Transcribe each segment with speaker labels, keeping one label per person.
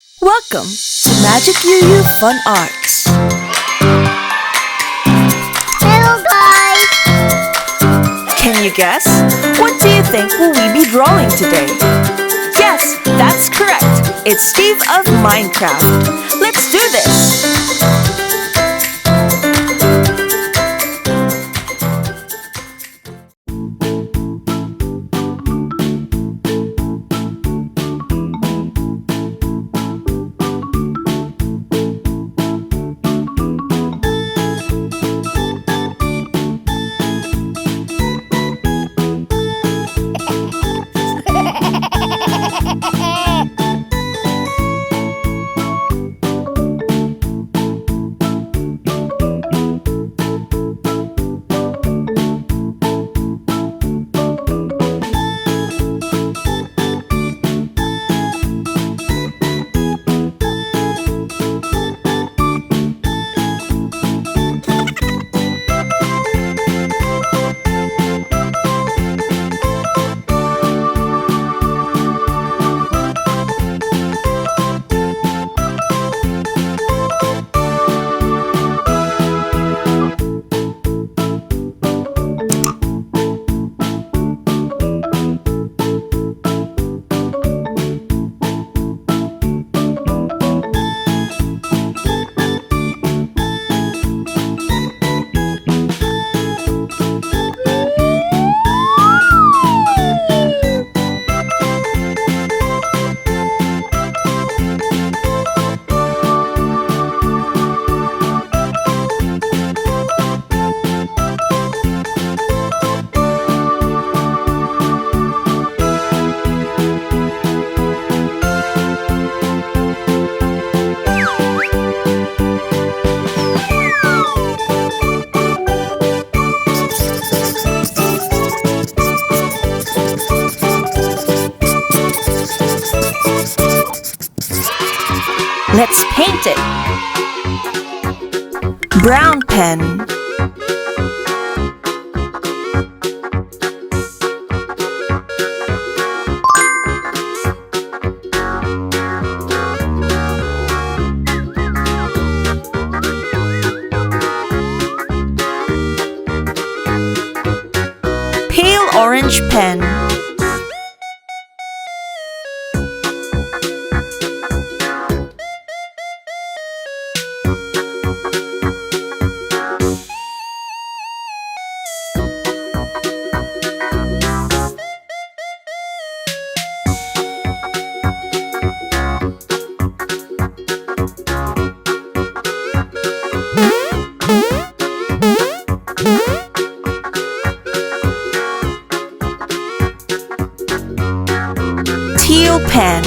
Speaker 1: Welcome to Magic Yuyu Fun Arcs.
Speaker 2: Hello guys!
Speaker 1: Can you guess? What do you think will we be drawing today? Yes, that's correct. It's Steve of Minecraft. Let's do this! Let's paint it. Brown pen. Pale orange pen. Teal pen.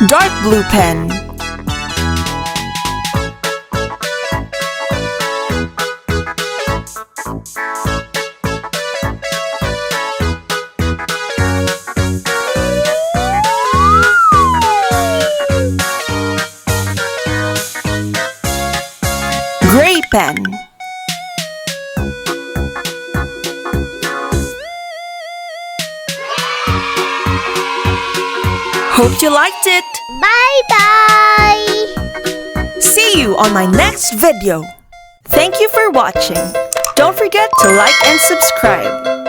Speaker 1: Dark blue pen. Gray pen. Hope you liked it!
Speaker 2: Bye-bye!
Speaker 1: See you on my next video! Thank you for watching! Don't forget to like and subscribe!